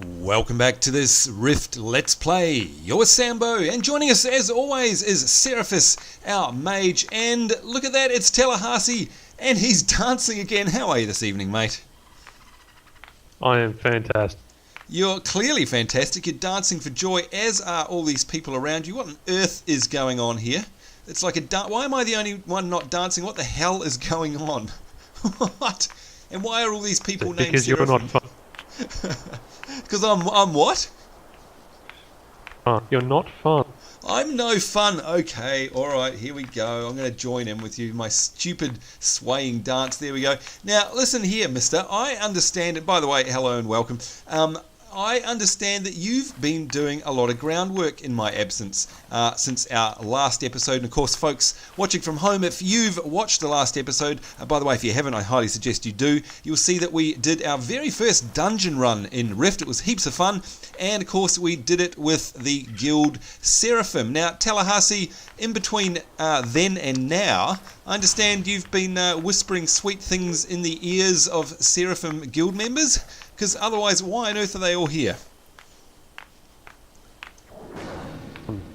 Welcome back to this Rift Let's Play. You're Sambo, and joining us as always is Seraphim, our mage, and look at that, it's Tallahassee, and he's dancing again. How are you this evening, mate? I am fantastic. You're clearly fantastic. You're dancing for joy, as are all these people around you. What on earth is going on here? It's like why am I the only one not dancing? What the hell is going on? What? And why are all these people named Because you're not fun. Because I'm what? You're not fun. I'm no fun. Okay, alright, here we go. I'm going to join in with you. My stupid swaying dance. There we go. Now, listen here, mister. I understand it. By the way, hello and welcome. I understand that you've been doing a lot of groundwork in my absence since our last episode. And of course, folks watching from home, if you've watched the last episode, by the way, if you haven't, I highly suggest you do. You'll see that we did our very first dungeon run in Rift. It was heaps of fun. And of course, we did it with the guild Seraphim. Now, Tallahassee, in between then and now, I understand you've been whispering sweet things in the ears of Seraphim Guild members. Because otherwise, why on earth are they all here?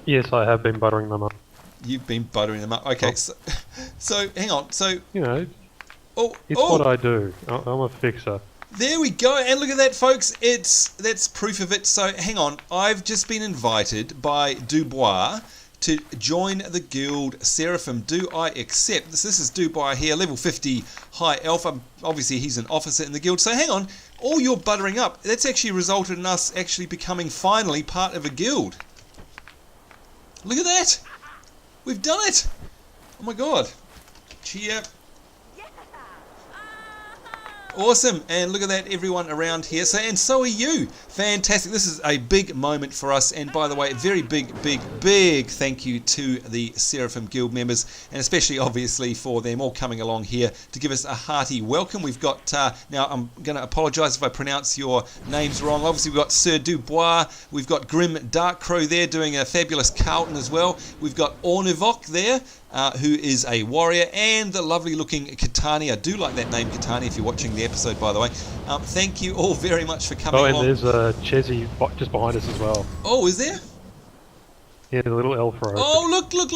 Yes, I have been buttering them up. You've been buttering them up. Okay, so hang on. So you know, it's what I do. I'm a fixer. There we go, and look at that, folks. That's proof of it. So hang on, I've just been invited by Dubois to join the guild Seraphim. Do I accept? This is Dubois here, level 50 high elf. Obviously, he's an officer in the guild. So hang on, all your buttering up, that's actually resulted in us actually becoming finally part of a guild. Look at that. We've done it. Oh my god. Cheer. Awesome, and look at that, everyone around here. And so are you. Fantastic. This is a big moment for us. And by the way, very big thank you to the Seraphim Guild members, and especially obviously for them all coming along here to give us a hearty welcome. We've got, now I'm going to apologise if I pronounce your names wrong. Obviously we've got Sir Dubois, we've got Grim Darkcrow there doing a fabulous Carlton as well. We've got Ornivok there, who is a warrior, and the lovely looking Katani. I do like that name, Katani, if you're watching the episode, by the way. Thank you all very much for coming along. Oh, and there's Chezzy just behind us as well. Oh, is there? Yeah, the little elf robe. Oh, look at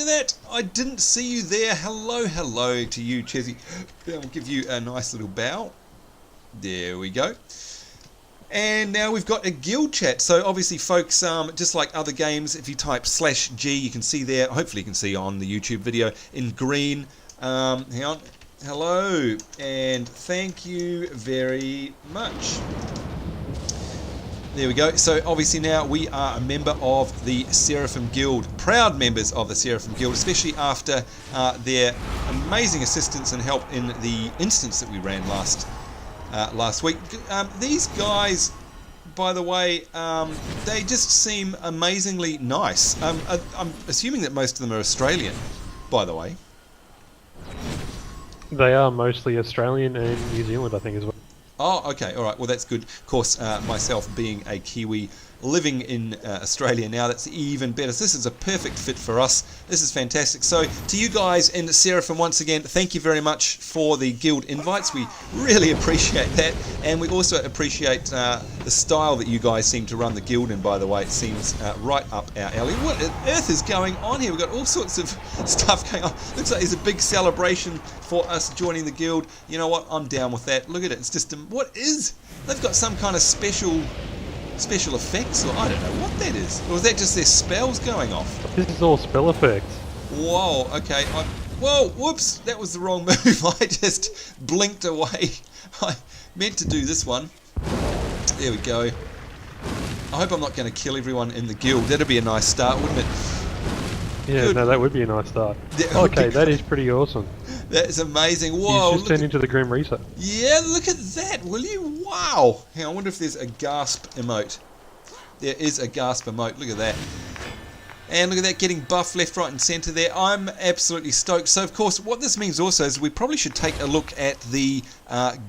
that. I didn't see you there. Hello to you, Chezzy. I'll give you a nice little bow. There we go. And now we've got a guild chat. So obviously, folks, just like other games, if you type /G, you can see there. Hopefully you can see on the YouTube video in green. Hang on. Hello, and thank you very much. There we go. So obviously now we are a member of the Seraphim Guild. Proud members of the Seraphim Guild, especially after their amazing assistance and help in the instance that we ran last week. These guys, by the way, they just seem amazingly nice. I'm assuming that most of them are Australian, by the way. They are mostly Australian and New Zealand, I think, as well. Oh, okay, all right. Well, that's good. Of course, myself being a Kiwi living in Australia now, that's even better. So this is a perfect fit for us. This is fantastic. So to you guys in Seraphim, once again, thank you very much for the guild invites. We really appreciate that, and we also appreciate the style that you guys seem to run the guild in, by the way. It seems right up our alley. What on earth is going on here? We've got all sorts of stuff going on. Looks like there's a big celebration for us joining the guild. You know what? I'm down with that. Look at it. It's just, what is? They've got some kind of special effects, or I don't know what that is. Or is that just their spells going off? This is all spell effects. Whoa, okay. Whoa, whoops, that was the wrong move. I just blinked away. I meant to do this one. There we go. I hope I'm not going to kill everyone in the guild. That'd be a nice start, wouldn't it? Yeah, good. No, that would be a nice start. Okay, that is pretty awesome. That is amazing. Whoa. He's just turned into the Grim Reaper. Yeah, look at that, will you? Wow. Hang on, I wonder if there's a gasp emote. There is a gasp emote. Look at that. And look at that, getting buff left, right and centre there. I'm absolutely stoked. So, of course, what this means also is we probably should take a look at the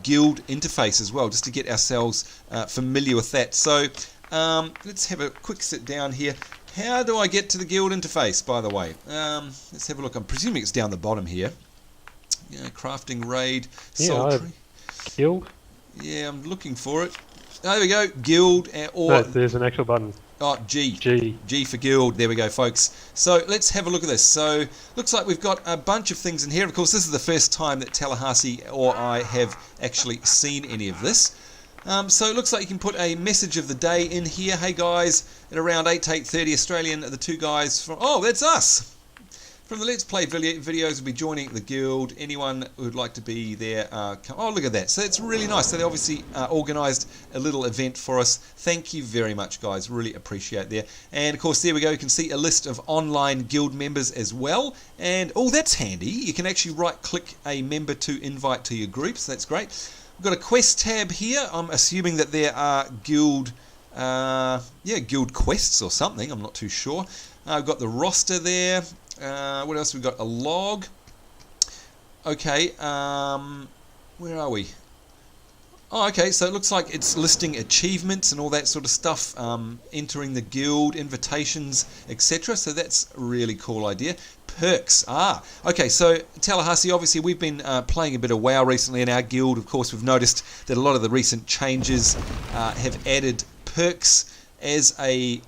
guild interface as well, just to get ourselves familiar with that. So, let's have a quick sit down here. How do I get to the guild interface, by the way? Let's have a look. I'm presuming it's down the bottom here. Yeah, crafting raid, sultry. Guild? Yeah, I'm looking for it. There we go, guild, or... No, there's an actual button. Oh, G. G. G for guild. There we go, folks. So let's have a look at this. So looks like we've got a bunch of things in here. Of course, this is the first time that Tallahassee or I have actually seen any of this. So it looks like you can put a message of the day in here. Hey guys, at around 8 to 8:30 Australian, the two guys from... Oh, that's us! From the Let's Play videos will be joining the guild. Anyone who would like to be there, come. Oh, look at that. So it's really nice. So they obviously organised a little event for us. Thank you very much, guys. Really appreciate that. And, of course, there we go. You can see a list of online guild members as well. And, oh, that's handy. You can actually right-click a member to invite to your group. So that's great. We've got a quest tab here. I'm assuming that there are guild quests or something. I'm not too sure. I've got the roster there. What else? We've got a log. Okay, where are we? Oh, okay, so it looks like it's listing achievements and all that sort of stuff, entering the guild, invitations, etc. So that's a really cool idea. Perks. Okay, so Tallahassee, obviously we've been playing a bit of WoW recently in our guild. Of course, we've noticed that a lot of the recent changes have added perks as a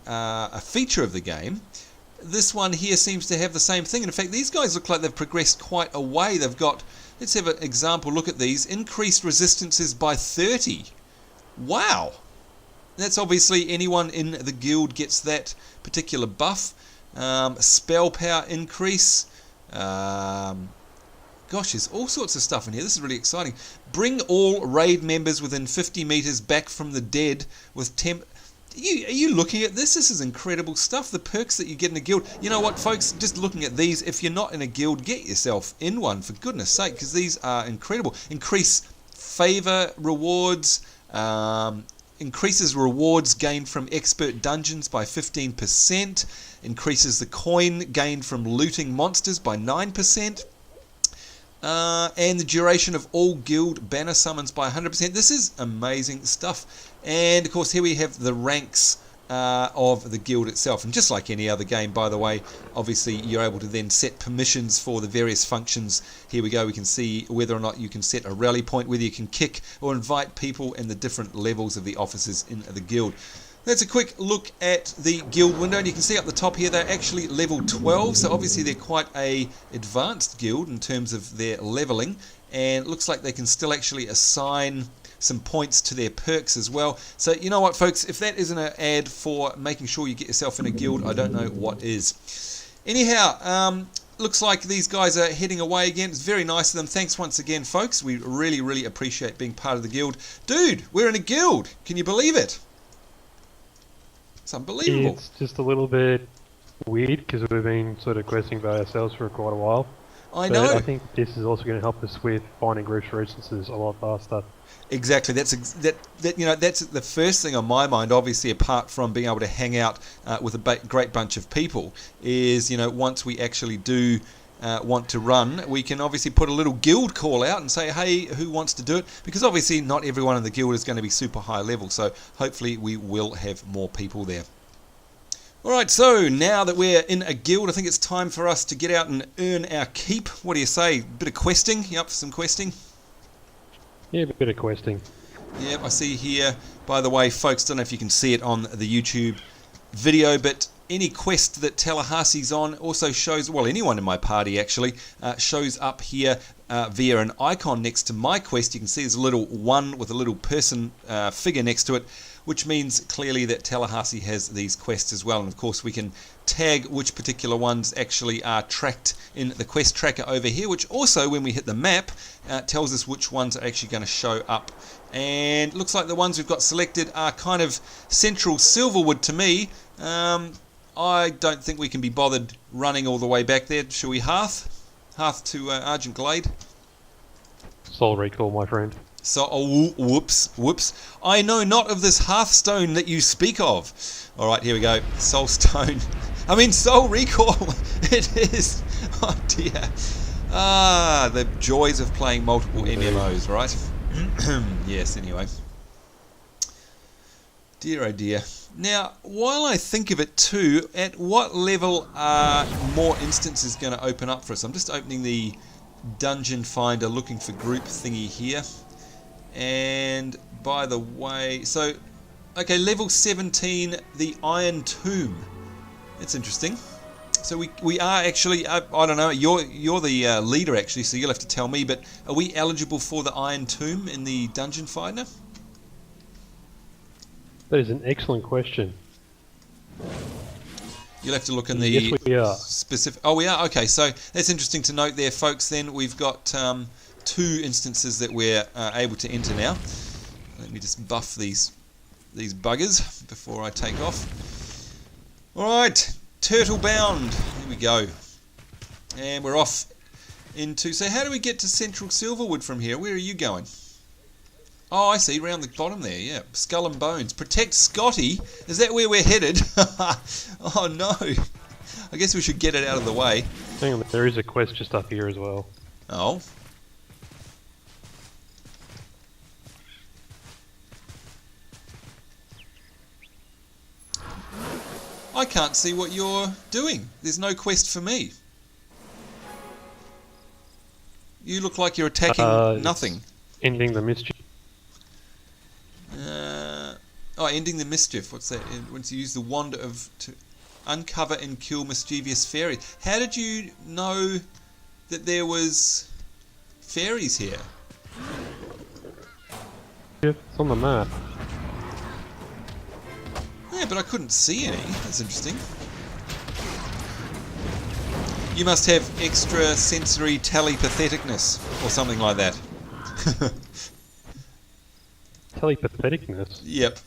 feature of the game. This one here seems to have the same thing. In fact, these guys look like they've progressed quite a way. They've got, let's have an example look at these. Increased resistances by 30. Wow. That's obviously anyone in the guild gets that particular buff. Spell power increase. Gosh, there's all sorts of stuff in here. This is really exciting. Bring all raid members within 50 meters back from the dead with temp... Are you looking at this? This is incredible stuff. The perks that you get in a guild. You know what, folks? Just looking at these, if you're not in a guild, get yourself in one, for goodness sake, because these are incredible. Increase favor rewards. Increases rewards gained from expert dungeons by 15%. Increases the coin gained from looting monsters by 9%. And the duration of all guild banner summons by 100%. This is amazing stuff. And of course, here we have the ranks of the guild itself. And just like any other game, by the way, obviously you're able to then set permissions for the various functions. Here we go. We can see whether or not you can set a rally point, whether you can kick or invite people, and the different levels of the officers in the guild. That's a quick look at the guild window, and you can see up the top here they're actually level 12, so obviously they're quite a advanced guild in terms of their leveling, and it looks like they can still actually assign some points to their perks as well. So you know what, folks, if that isn't an ad for making sure you get yourself in a guild, I don't know what is. Anyhow, looks like these guys are heading away again. It's very nice of them. Thanks once again, folks. We really, really appreciate being part of the guild. Dude, we're in a guild. Can you believe it? It's unbelievable. It's just a little bit weird because we've been sort of questing by ourselves for quite a while. I know. I think this is also going to help us with finding groups for instances a lot faster. Exactly. That's the first thing on my mind. Obviously, apart from being able to hang out with a great bunch of people, is once we actually do want to run, we can obviously put a little guild call out and say, hey, who wants to do it? Because obviously not everyone in the guild is going to be super high level, so hopefully we will have more people there. Alright, so now that we're in a guild, I think it's time for us to get out and earn our keep. What do you say? Bit of questing? You up for some questing? Yeah, a bit of questing. Yep, I see here, by the way, folks, don't know if you can see it on the YouTube video, but any quest that Tallahassee's on also shows, well, anyone in my party actually, shows up here via an icon next to my quest. You can see there's a little one with a little person figure next to it, which means clearly that Tallahassee has these quests as well. And of course we can tag which particular ones actually are tracked in the quest tracker over here, which also, when we hit the map, tells us which ones are actually going to show up. And looks like the ones we've got selected are kind of central Silverwood to me. I don't think we can be bothered running all the way back there. Shall we Hearth to Argent Glade? Soul recall, my friend. So, whoops. I know not of this Hearthstone that you speak of. Alright, here we go. Soul recall. It is. Oh dear. The joys of playing multiple MMOs, right? Yes, anyway. Dear oh dear. Now, while I think of it too, at what level are more instances going to open up for us? I'm just opening the Dungeon Finder, looking for group thingy here. And by the way, so okay, level 17, the Iron Tomb. That's interesting. So we are actually, I don't know, you're the leader actually, so you'll have to tell me, but are we eligible for the Iron Tomb in the Dungeon Finder? That is an excellent question. You'll have to look in the yes, we are. specific. Oh, we are? Okay, so that's interesting to note there, folks. Then we've got 2 instances that we're able to enter now. Let me just buff these buggers before I take off. Alright, turtle bound. Here we go. And we're off into... So how do we get to Central Silverwood from here? Where are you going? Oh, I see, round the bottom there, yeah. Skull and Bones. Protect Scotty? Is that where we're headed? Oh no. I guess we should get it out of the way. Hang on, there is a quest just up here as well. Oh. I can't see what you're doing. There's no quest for me. You look like you're attacking nothing. Ending the mischief. Ending the mischief. What's that? Once you use the wand to uncover and kill mischievous fairies. How did you know that there was fairies here? Yeah, it's on the map. Yeah, but I couldn't see any. That's interesting. You must have extra sensory telepatheticness or something like that. Telepatheticness? Yep.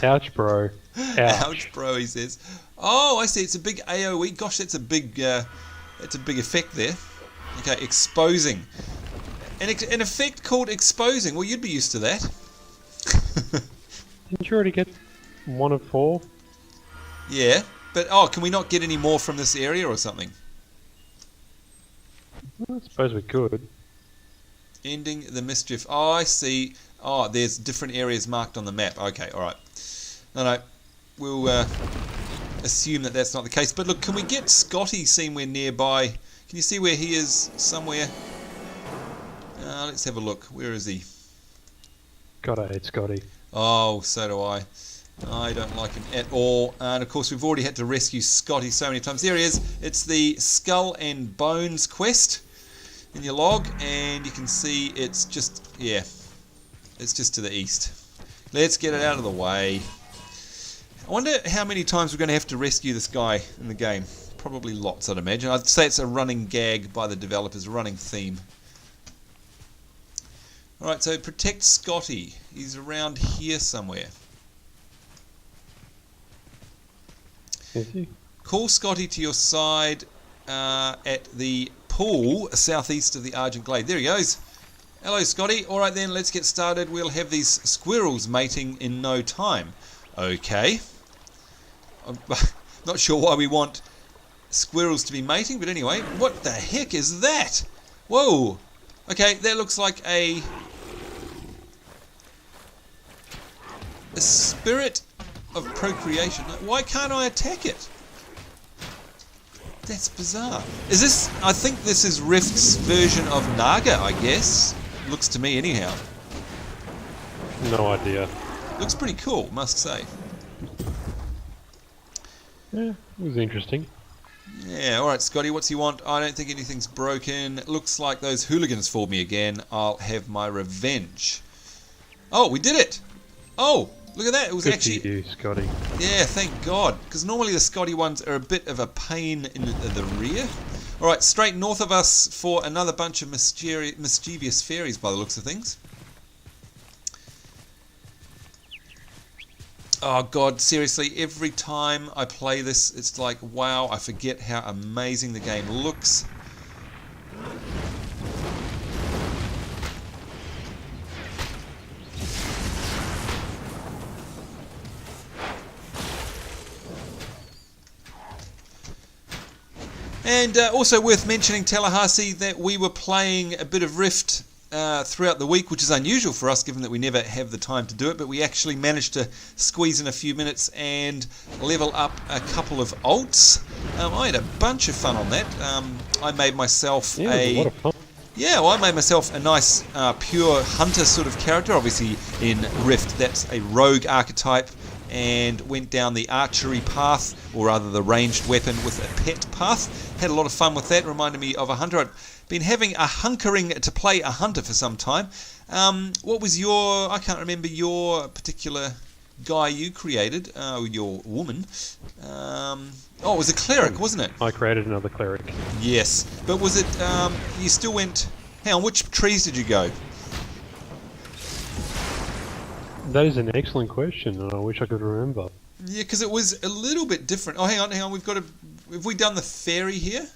Ouch, bro. Ouch. Ouch, bro, he says. Oh, I see. It's a big AoE. Gosh, that's a big effect there. Okay, exposing. An effect called exposing. Well, you'd be used to that. Didn't you already get 1 of 4? Yeah, but can we not get any more from this area or something? Well, I suppose we could. Ending the mischief. Oh, I see. Oh, there's different areas marked on the map. Okay, alright. No, we'll assume that that's not the case. But look, can we get Scotty somewhere nearby? Can you see where he is somewhere? Let's have a look. Where is he? God, I hate Scotty. Oh, so do I. I don't like him at all. And of course, we've already had to rescue Scotty so many times. There he is. It's the Skull and Bones quest in your log. And you can see it's just, yeah, it's just to the east. Let's get it out of the way. I wonder how many times we're going to have to rescue this guy in the game. Probably lots, I'd imagine. I'd say it's a running gag by the developers, a running theme. Alright, so protect Scotty. He's around here somewhere. Is he? Call Scotty to your side at the pool southeast of the Argent Glade. There he goes. Hello, Scotty. Alright then, let's get started. We'll have these squirrels mating in no time. Okay. I'm not sure why we want squirrels to be mating, but anyway. What the heck is that? Whoa. Okay, that looks like a spirit of procreation. Why can't I attack it? That's bizarre. Is this... I think this is Rift's version of Naga, I guess. Looks to me anyhow. No idea. Looks pretty cool, must say. Yeah, it was interesting. Yeah, alright Scotty, what's he want? I don't think anything's broken. Looks like those hooligans fooled me again. I'll have my revenge. Oh, we did it! Oh, look at that. It was Good actually... for you, Scotty. Yeah, thank God. Because normally the Scotty ones are a bit of a pain in the rear. Alright, straight north of us for another bunch of mischievous fairies by the looks of things. Oh God, seriously, every time I play this, it's like, wow, I forget how amazing the game looks. And also worth mentioning, Tallahassee, that we were playing a bit of Rift throughout the week, which is unusual for us given that we never have the time to do it, but we actually managed to squeeze in a few minutes and level up a couple of alts. I had a bunch of fun on that. I made myself a lot of fun. Yeah, well, I made myself a nice pure hunter sort of character. Obviously in Rift that's a rogue archetype, and went down the archery path, or rather the ranged weapon with a pet path. Had a lot of fun with that. Reminded me of a hunter. I'd been having a hunkering to play a hunter for some time. What was I can't remember your particular guy you created, your woman. It was a cleric, wasn't it? I created another cleric. Yes, but was it, you still went, hang on, which trees did you go? That is an excellent question, and I wish I could remember. Yeah, because it was a little bit different. Oh, hang on, have we done the fairy here?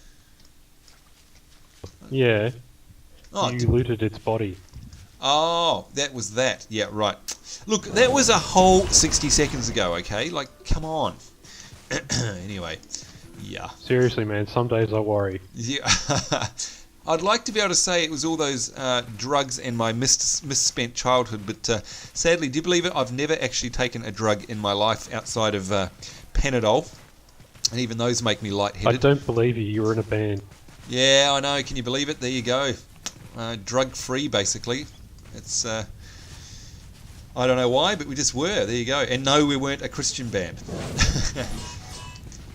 Yeah. Oh, you looted its body. Oh, that was that. Yeah, right. Look, that was a whole 60 seconds ago, okay? Like, come on. Anyway, yeah. Seriously, man, some days I worry. Yeah. I'd like to be able to say it was all those drugs and my misspent childhood, but sadly, do you believe it? I've never actually taken a drug in my life outside of Panadol, and even those make me lightheaded. I don't believe you. You were in a band. Yeah, I know. Can you believe it? There you go. Drug-free, basically. It's I don't know why, but we just were. There you go. And no, we weren't a Christian band.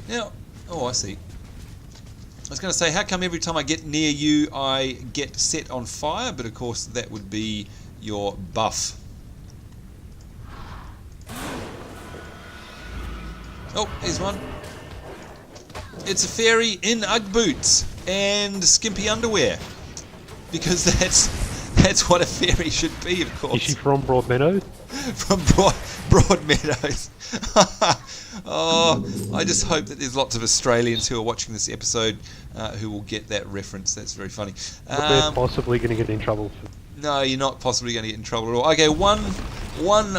Now, I see. I was going to say, how come every time I get near you, I get set on fire? But of course, that would be your buff. Oh, here's one. It's a fairy in Ugg boots and skimpy underwear. Because that's what a fairy should be, of course. Is she from Broadmeadows? From Broadmeadows. Oh, I just hope that there's lots of Australians who are watching this episode who will get that reference. That's very funny. We're possibly going to get in trouble. No, you're not possibly going to get in trouble at all. Okay, one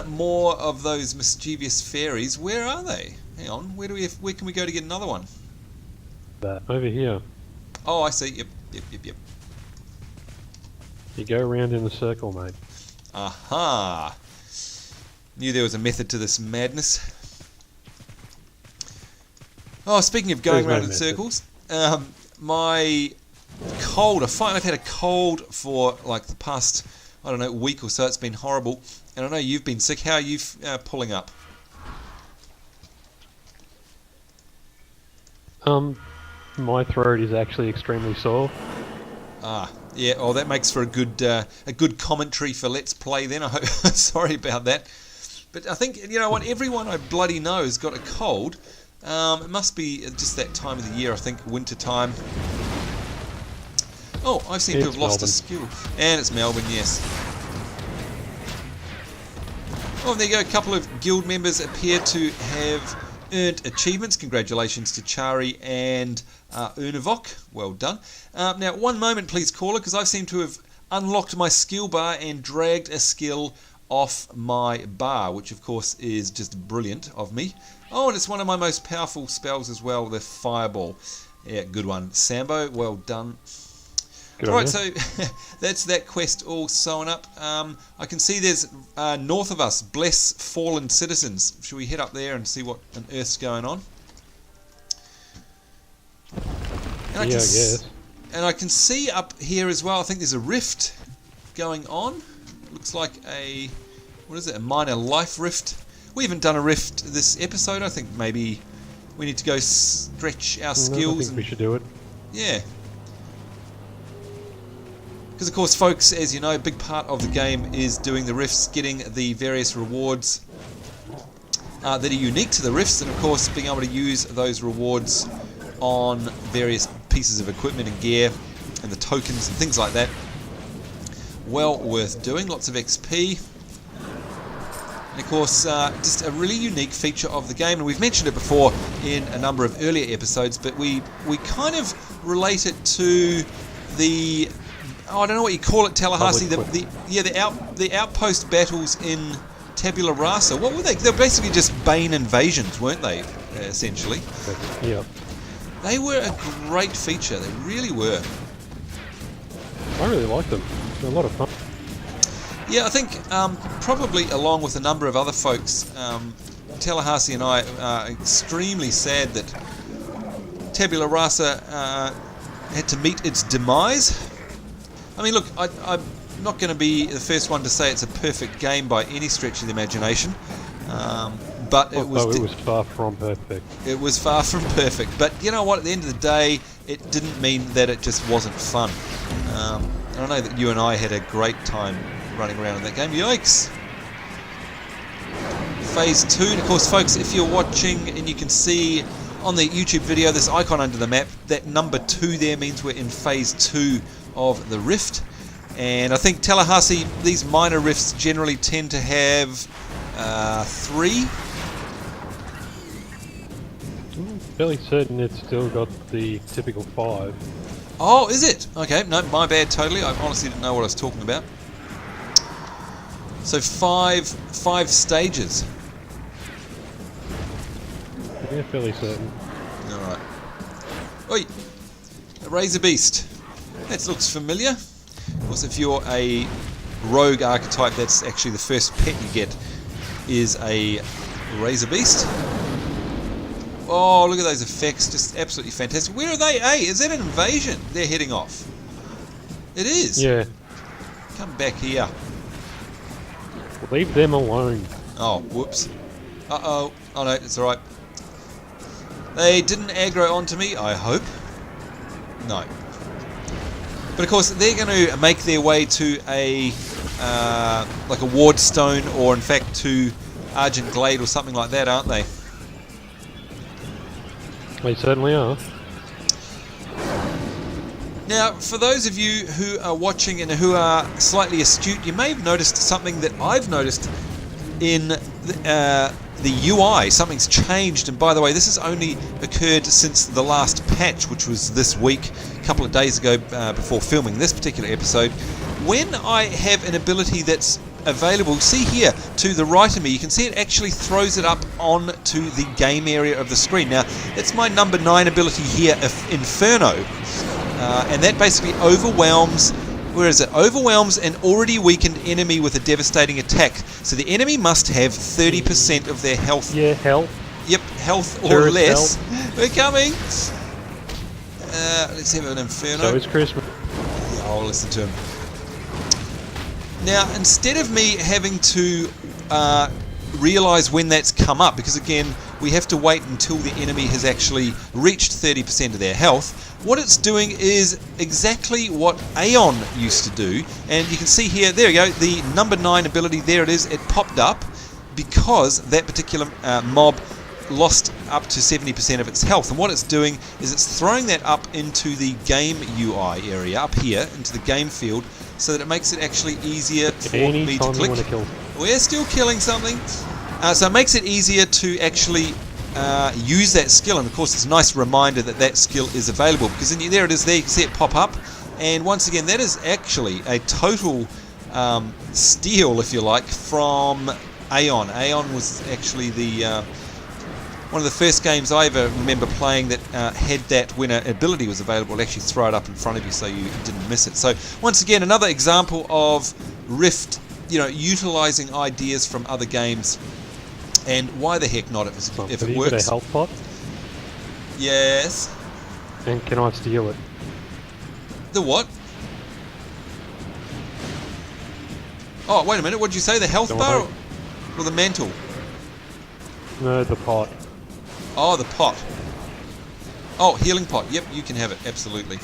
more of those mischievous fairies. Where are they? Hang on. Where can we go to get another one? Over here. Oh, I see. Yep. You go around in a circle, mate. Aha! Knew there was a method to this madness. Oh, speaking of going around in circles, my cold, I've had a cold for like the past, I don't know, week or so. It's been horrible. And I know you've been sick. How are you pulling up? My throat is actually extremely sore. Ah, yeah. Oh, that makes for a good commentary for Let's Play then. I hope. Sorry about that. But I think, you know what, everyone I bloody know has got a cold. It must be just that time of the year, I think, winter time. Oh, I seem to have lost a skill. And it's Melbourne, yes. Oh, there you go. A couple of guild members appear to have earned achievements. Congratulations to Chari and Ernavok. Well done. Now, one moment, please, caller, because I seem to have unlocked my skill bar and dragged a skill off my bar, which of course is just brilliant of me. Oh, and it's one of my most powerful spells as well, the Fireball. Yeah, good one. Sambo, well done. Alright, so that's that quest all sewn up. I can see there's north of us, Bless Fallen Citizens. Should we head up there and see what on earth's going on? And yes. And I can see up here as well, I think there's a rift going on. Looks like a minor life rift. We haven't done a rift this episode. I think maybe we need to go stretch our skills. I think we should do it. Yeah. Because of course, folks, as you know, a big part of the game is doing the rifts, getting the various rewards that are unique to the rifts, and of course being able to use those rewards on various pieces of equipment and gear and the tokens and things like that. Well worth doing, lots of XP. And of course, just a really unique feature of the game, and we've mentioned it before in a number of earlier episodes, but we kind of relate it to the, I don't know what you call it, Tallahassee, the outpost battles in Tabula Rasa. What were they? They were basically just Bane invasions, weren't they, essentially? Yeah. They were a great feature, they really were. I really liked them. They're a lot of fun. Yeah, I think probably along with a number of other folks, Tallahassee and I are extremely sad that Tabula Rasa had to meet its demise. I mean, look, I'm not going to be the first one to say it's a perfect game by any stretch of the imagination, but it was far from perfect. It was far from perfect, but you know what? At the end of the day, it didn't mean that it just wasn't fun. I know that you and I had a great time running around in that game. Yikes! Phase 2, and of course, folks, if you're watching and you can see on the YouTube video this icon under the map, that number 2 there means we're in Phase 2 of the rift. And I think Tallahassee, these minor rifts generally tend to have 3. Fairly certain it's still got the typical 5. Oh, is it? Okay, no, my bad totally. I honestly didn't know what I was talking about. So 5 stages. Yeah, fairly certain. Alright. Oi! A razor beast. That looks familiar. Of course, if you're a rogue archetype, that's actually the first pet you get is a razor beast. Oh, look at those effects. Just absolutely fantastic. Where are they? Hey, is that an invasion? They're heading off. It is. Yeah. Come back here. Leave them alone. Oh, whoops. Uh-oh. Oh, no, it's alright. They didn't aggro onto me, I hope. No. But of course, they're going to make their way to a like a ward stone, or in fact to Argent Glade or something like that, aren't they? They certainly are. Now, for those of you who are watching and who are slightly astute, you may have noticed something that I've noticed in the UI. Something's changed, and by the way, this has only occurred since the last patch, which was this week, a couple of days ago before filming this particular episode. When I have an ability that's available, see here to the right of me, you can see it actually throws it up onto the game area of the screen. Now, that's my number 9 ability here, Inferno. And that basically overwhelms, where is it? Overwhelms an already weakened enemy with a devastating attack. So the enemy must have 30% of their health. Yeah, health. Yep, health or Tourist less. health. We're coming. Let's have an Inferno. So it's Christmas. Yeah, I'll listen to him. Now, instead of me having to realise when that's come up, because again, we have to wait until the enemy has actually reached 30% of their health, what it's doing is exactly what Aeon used to do. And you can see here, there we go, the number 9 ability, there it is, it popped up because that particular mob lost up to 70% of its health. And what it's doing is it's throwing that up into the game UI area, up here, into the game field, so that it makes it actually easier for me to click. We're still killing something. So it makes it easier to actually use that skill, and of course it's a nice reminder that that skill is available, because there it is there, you can see it pop up, and once again that is actually a total steal, if you like, from Aeon. Aeon was actually the one of the first games I ever remember playing that had that when an ability was available, it'd actually throw it up in front of you so you didn't miss it. So once again, another example of Rift, utilising ideas from other games. And why the heck not if it works? Have you got a health pot? Yes. And can I steal it? The what? Oh, wait a minute. What did you say? The health bar or the mantle? No, the pot. Oh, the pot. Oh, healing pot. Yep, you can have it. Absolutely.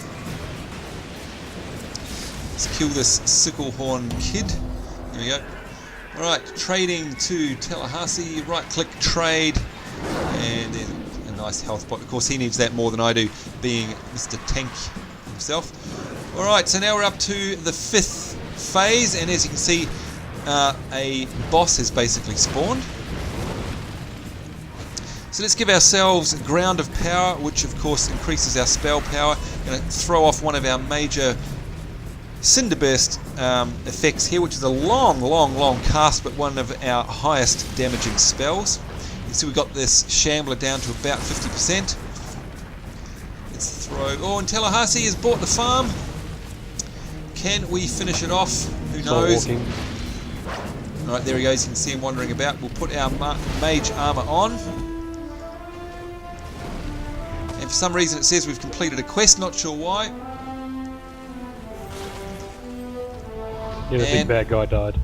Let's kill this Sicklehorn kid. There we go. Alright, trading to Tallahassee, right click trade, and then a nice health pot. Of course he needs that more than I do, being Mr. Tank himself. Alright, so now we're up to the 5th phase, and as you can see, a boss has basically spawned. So let's give ourselves Ground of Power, which of course increases our spell power. Going to throw off one of our major Cinderburst effects here, which is a long cast, but one of our highest damaging spells. You can see we've got this Shambler down to about 50%. Let's throw... Oh, and Tallahassee has bought the farm. Can we finish it off? Who knows? Alright, there he goes. You can see him wandering about. We'll put our mage armour on. And for some reason it says we've completed a quest, not sure why. Yeah, the big bad guy died.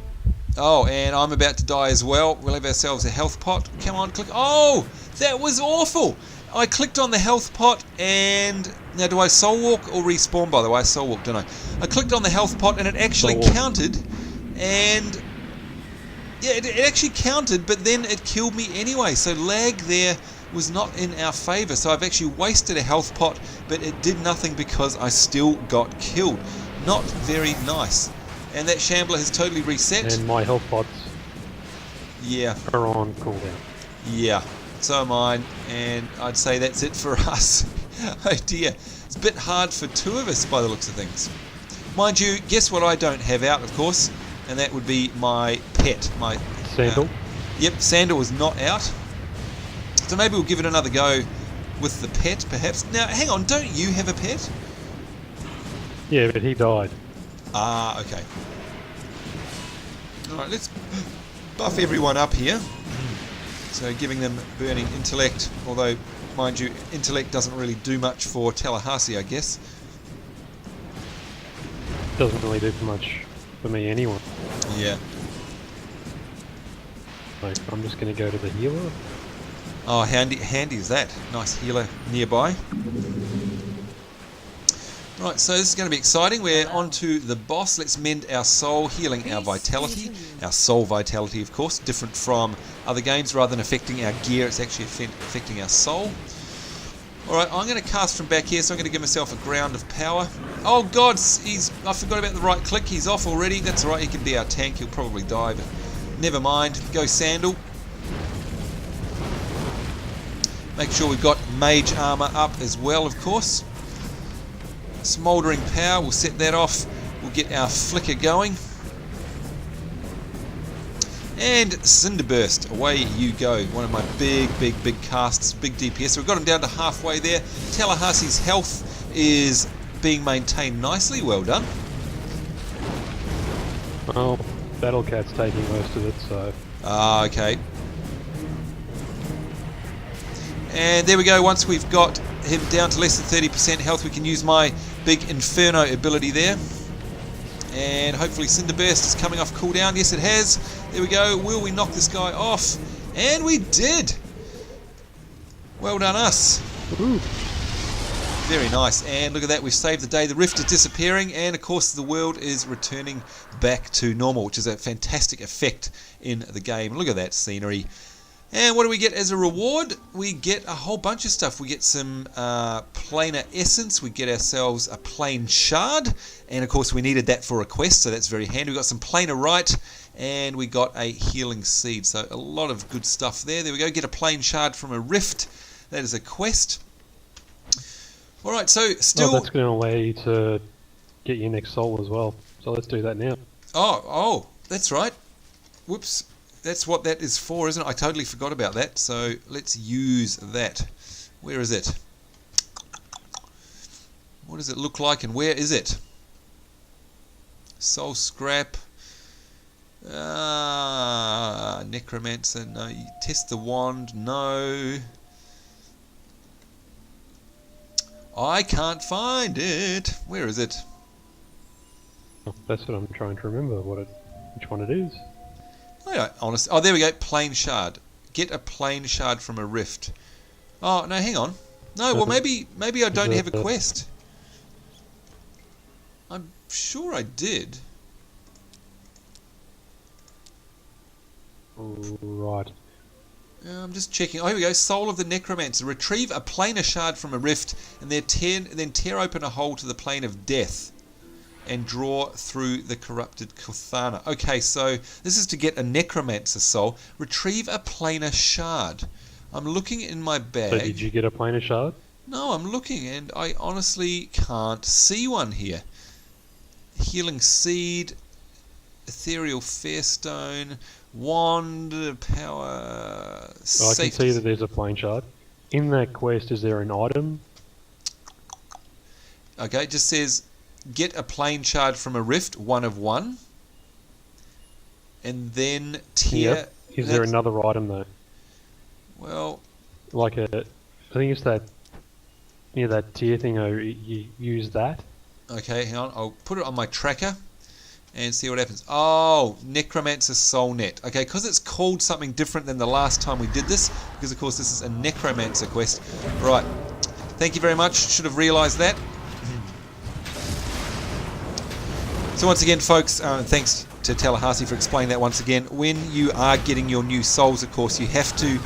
Oh, and I'm about to die as well. We'll have ourselves a health pot. Come on, click. Oh, that was awful. I clicked on the health pot and... Now, do I soul walk or respawn, by the way? I soul walk, don't I? I clicked on the health pot and it actually counted. And... yeah, it actually counted, but then it killed me anyway. So lag there was not in our favour. So I've actually wasted a health pot, but it did nothing because I still got killed. Not very nice. And that shambler has totally reset. And my health pots are on cooldown. Yeah, so am mine. And I'd say that's it for us. Oh dear. It's a bit hard for two of us by the looks of things. Mind you, guess what I don't have out, of course? And that would be my pet. My Sandal? Yep, Sandal is not out. So maybe we'll give it another go with the pet, perhaps. Now, hang on, don't you have a pet? Yeah, but he died. Ah, okay. Alright, let's buff everyone up here. So giving them burning intellect, although, mind you, intellect doesn't really do much for Tallahassee, I guess. Doesn't really do much for me anyway. Yeah. Like, I'm just going to go to the healer. Oh, handy is that. Nice healer nearby. Right, so this is going to be exciting. We're on to the boss. Let's mend our soul, healing our vitality. Our soul vitality, of course, different from other games. Rather than affecting our gear, it's actually affecting our soul. Alright, I'm going to cast from back here, so I'm going to give myself a ground of power. Oh god, I forgot about the right click. He's off already. That's alright, he can be our tank. He'll probably die, but never mind. Go Sandal. Make sure we've got mage armor up as well, of course. Smouldering power, we'll set that off. We'll get our flicker going. And Cinderburst, away you go. One of my big casts, big DPS. So we've got him down to halfway there. Tallahassee's health is being maintained nicely. Well done. Well, Battle Cat's taking most of it, so... Ah, okay. And there we go. Once we've got him down to less than 30% health, we can use my big Inferno ability there. And hopefully Cinderburst is coming off cooldown. Yes, it has. There we go. Will we knock this guy off? And we did. Well done us. Ooh. Very nice. And look at that. We've saved the day. The rift is disappearing. And, of course, the world is returning back to normal, which is a fantastic effect in the game. Look at that scenery. And what do we get as a reward? We get a whole bunch of stuff. We get some planar essence. We get ourselves a plane shard. And, of course, we needed that for a quest, so that's very handy. We got some planar and we got a healing seed. So a lot of good stuff there. There we go. Get a plane shard from a rift. That is a quest. All right, so still... Oh, that's going to allow you to get your next soul as well. So let's do that now. Oh, that's right. Whoops. That's what that is for, isn't it? I totally forgot about that. So let's use that. Where is it? What does it look like and where is it? Soul scrap. Necromancer. No. You test the wand. No. I can't find it. Where is it? Oh, that's what I'm trying to remember. Which one it is. I don't honestly. Oh, there we go. Plane shard. Get a plane shard from a rift. Oh no, hang on. No, well maybe I don't have a quest. I'm sure I did. Right. I'm just checking. Oh, here we go. Soul of the Necromancer. Retrieve a planar shard from a rift, and then tear open a hole to the plane of death. And draw through the corrupted Kuthana. Okay, so this is to get a Necromancer soul. Retrieve a planar shard. I'm looking in my bag. So did you get a planar shard? No, I'm looking and I honestly can't see one here. Healing seed, ethereal fairstone, wand, power, Oh, I can see that there's a plane shard. In that quest, is there an item? Okay, it just says... Get a plane shard from a rift, 1 of 1. And then tear... Yep. Is there another item though? Well... Like I think it's that... Yeah, that tier thing, you use that. Okay, hang on. I'll put it on my tracker. and see what happens. Oh, Necromancer Soul Net. Okay, because it's called something different than the last time we did this, because of course this is a Necromancer quest. Right, thank you very much, should have realised that. So once again, folks, thanks to Tallahassee for explaining that once again. When you are getting your new souls, of course, you have to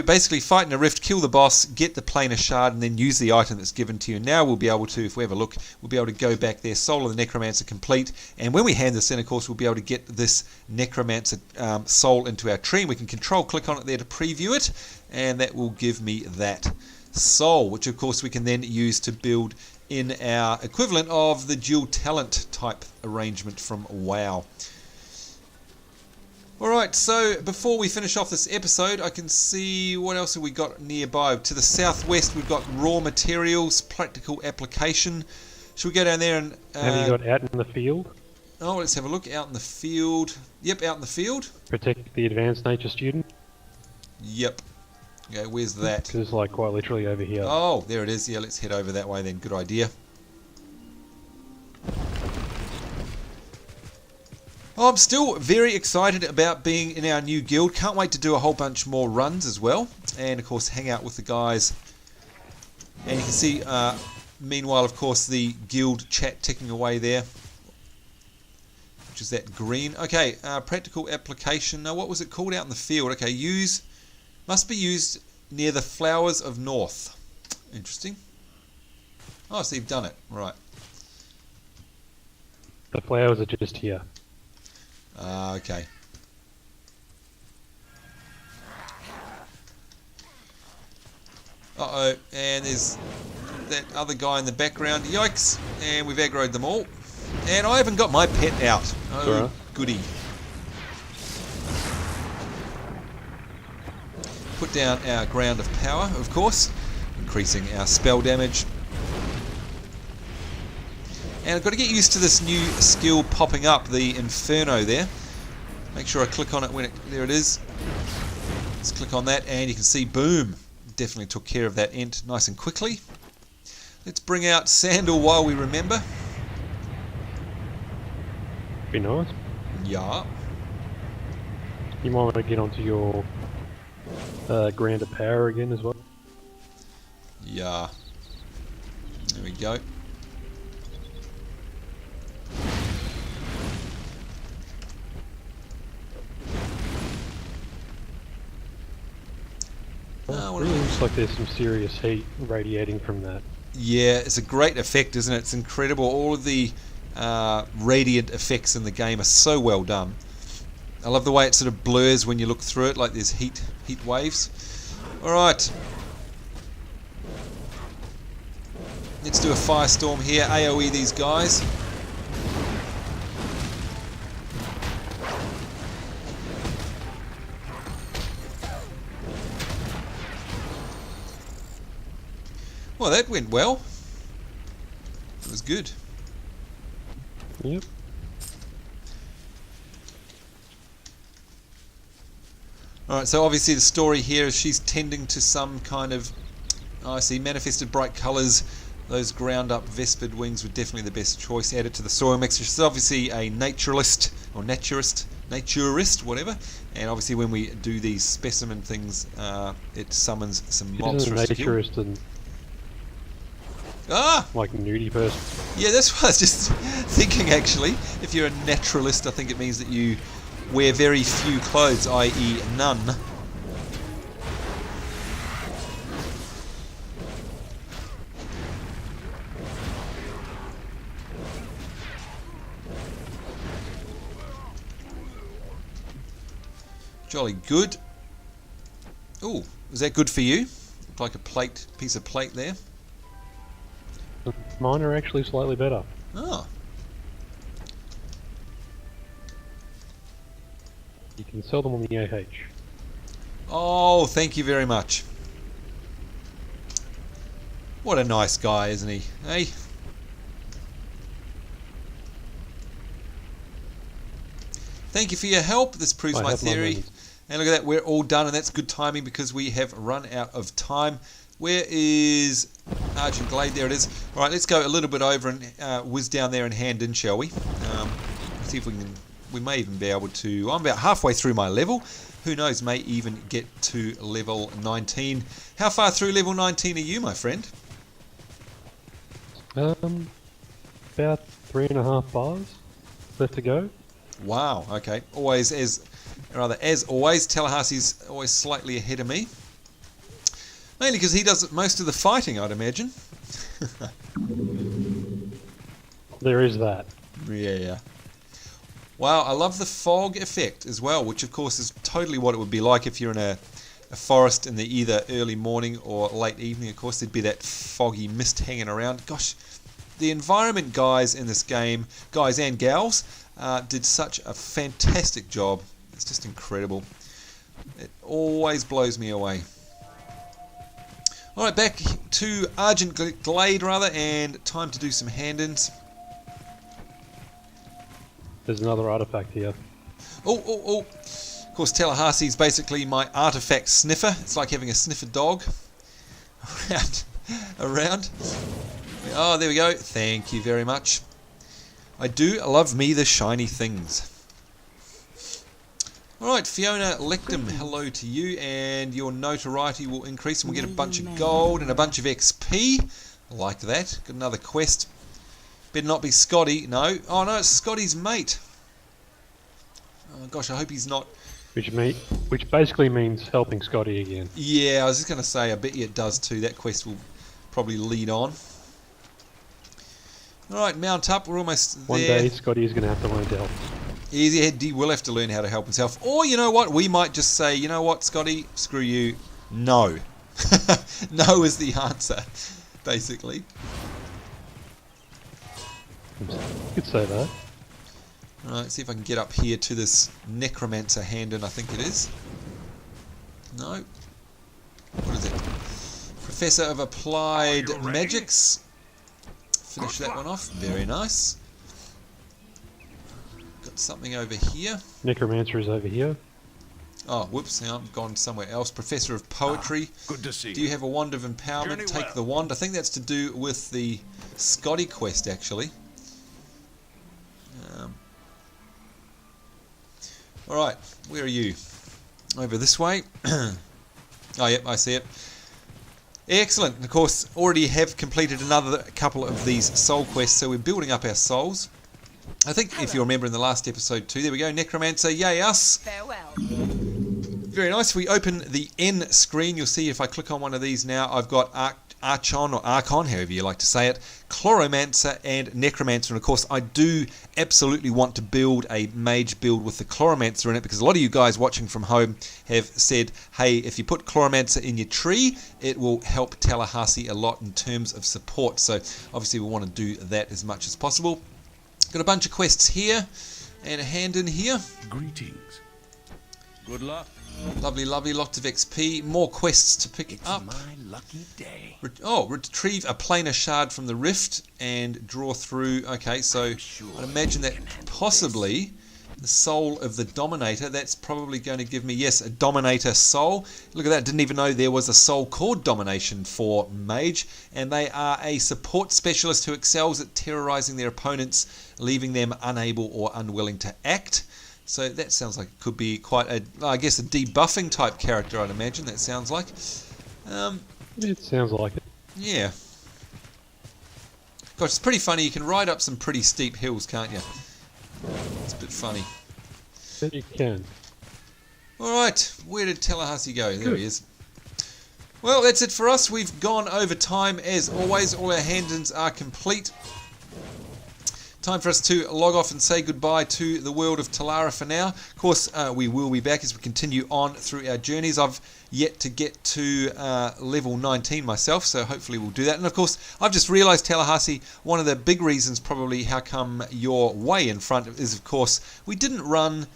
basically fight in a rift, kill the boss, get the planar shard, and then use the item that's given to you. Now we'll be able to, if we have a look, we'll be able to go back there, Soul of the Necromancer complete, and when we hand this in, of course, we'll be able to get this Necromancer soul into our tree, and we can control-click on it there to preview it, and that will give me that soul, which of course we can then use to build in our equivalent of the dual talent type arrangement from WoW. Alright, so before we finish off this episode, I can see what else have we got nearby. To the southwest we've got raw materials, practical application. Should we go down there and... have you got out in the field? Oh, let's have a look. Out in the field. Yep, out in the field. Protect the advanced nature student? Yep. Okay, where's that? It's like quite literally over here. Oh, there it is. Yeah, let's head over that way then. Good idea. Oh, I'm still very excited about being in our new guild. Can't wait to do a whole bunch more runs as well. And, of course, hang out with the guys. And you can see, meanwhile, of course, the guild chat ticking away there. Which is that green. Okay, practical application. Now, what was it called out in the field? Okay, must be used near the Flowers of North. Interesting. Oh, so you've done it. Right. The flowers are just here. Okay. Uh-oh, and there's that other guy in the background. Yikes! And we've aggroed them all. And I haven't got my pet out. Oh, right. Goody. Put down our ground of power, of course, increasing our spell damage. And I've got to get used to this new skill popping up, the Inferno there. Make sure I click on it when there it is. Let's click on that and you can see, boom, definitely took care of that ent nice and quickly. Let's bring out Sandal while we remember. Be nice. Yeah. You might want to get onto your ground of power again as well. Yeah. There we go. It really looks like there's some serious heat radiating from that. Yeah, it's a great effect, isn't it? It's incredible. All of the radiant effects in the game are so well done. I love the way it sort of blurs when you look through it, like there's heat waves. Alright. Let's do a Firestorm here. AoE these guys. Well, that went well. It was good. Yep. Alright, so obviously the story here is she's tending to some kind of... Oh, I see, manifested bright colours. Those ground up Vespid wings were definitely the best choice. Added to the soil mix. She's obviously a naturalist, or naturist, whatever. And obviously when we do these specimen things, it summons some mobs for us to kill. Naturist and Ah! like nudie person. Yeah, that's what I was just thinking actually. If you're a naturalist, I think it means that you wear very few clothes, i.e. none. Jolly good. Ooh, was that good for you? Looked like a piece of plate there. Mine are actually slightly better. Oh. You can sell them on the AH. Oh, thank you very much. What a nice guy, isn't he? Hey? Thank you for your help. This proves my theory. And look at that, we're all done, and that's good timing because we have run out of time. Where is Argent Glade? There it is. All right, let's go a little bit over and whiz down there and hand in, shall we? See if we can. We may even be able to. I'm about halfway through my level. Who knows? May even get to level 19. How far through level 19 are you, my friend? About 3.5 bars left to go. Wow. Okay. As always, Tallahassee's always slightly ahead of me. Mainly because he does most of the fighting, I'd imagine. There is that. Yeah. Wow, I love the fog effect as well, which of course is totally what it would be like if you're in a forest in the either early morning or late evening. Of course, there'd be that foggy mist hanging around. Gosh, the environment guys in this game, guys and gals, did such a fantastic job. It's just incredible. It always blows me away. Alright, back to Argent Glade rather, and time to do some hand-ins. There's another artifact here. Oh. Of course, Tallahassee's basically my artifact sniffer. It's like having a sniffer dog around. Oh, there we go. Thank you very much. I do love me the shiny things. Alright, Fiona Lectum, hello to you, and your notoriety will increase and we'll get a bunch of gold and a bunch of XP. I like that. Got another quest. Better not be Scotty. No. Oh no, it's Scotty's mate. Oh gosh, I hope he's not. Which basically means helping Scotty again. Yeah, I was just going to say, I bet you it does too. That quest will probably lead on. Alright, mount up. We're almost there. One day Scotty is going to have to learn to help. He will have to learn how to help himself. Or, you know what? We might just say, you know what, Scotty? Screw you. No. No is the answer, basically. You could say that. Alright, see if I can get up here to this necromancer hand-in, I think it is. No. What is it? Professor of Applied Magics. Finish that one off. Very nice. Got something over here. Necromancer is over here. Oh, whoops, now I've gone somewhere else. Professor of Poetry. Good to see you. Do you have a wand of empowerment? Take the wand. I think that's to do with the Scotty quest, actually. Alright, where are you? Over this way. Oh, yep, I see it. Excellent. And of course, already have completed another couple of these soul quests, so we're building up our souls. I think if you remember in the last episode too, there we go, Necromancer, yay us. Farewell. Very nice. We open the N screen. You'll see if I click on one of these now, I've got Archon or Archon, however you like to say it, Chloromancer and Necromancer. And of course, I do absolutely want to build a mage build with the Chloromancer in it, because a lot of you guys watching from home have said, hey, if you put Chloromancer in your tree, it will help Tallahassee a lot in terms of support. So obviously we want to do that as much as possible. Got a bunch of quests here and a hand in here. Greetings. Good luck. Lovely, lovely, lots of XP. More quests to pick up. It's my lucky day. Retrieve a planar shard from the rift and draw through. Okay, so I'd imagine that possibly the soul of the Dominator. That's probably going to give me, yes, a Dominator soul. Look at that, didn't even know there was a soul called Domination for Mage. And they are a support specialist who excels at terrorizing their opponents, leaving them unable or unwilling to act. So that sounds like it could be quite a, I guess, a debuffing type character, I'd imagine that sounds like. It sounds like it. Yeah. Gosh, it's pretty funny. You can ride up some pretty steep hills, can't you? It's a bit funny. You can. Alright, where did Tallahassee go? There he is. Well, that's it for us. We've gone over time as always. All our hand-ins are complete. Time for us to log off and say goodbye to the world of Talara for now. Of course, we will be back as we continue on through our journeys. I've yet to get to level 19 myself, so hopefully we'll do that. And of course, I've just realised, Tallahassee, one of the big reasons probably how come you're way in front is, of course, we didn't run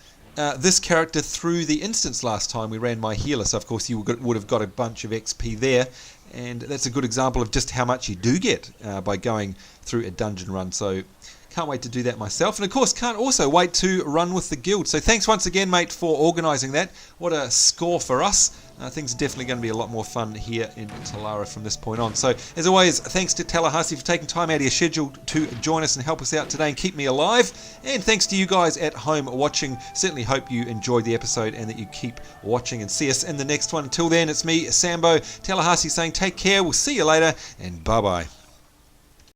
this character through the instance last time we ran my healer, so of course you would have got a bunch of XP there. And that's a good example of just how much you do get by going through a dungeon run. So can't wait to do that myself. And of course, can't also wait to run with the guild. So thanks once again, mate, for organising that. What a score for us. things are definitely going to be a lot more fun here in Talara from this point on. So, as always, thanks to Tallahassee for taking time out of your schedule to join us and help us out today and keep me alive. And thanks to you guys at home watching. Certainly hope you enjoyed the episode and that you keep watching, and see us in the next one. Until then, it's me, Sambo, Tallahassee, saying take care. We'll see you later, and bye-bye.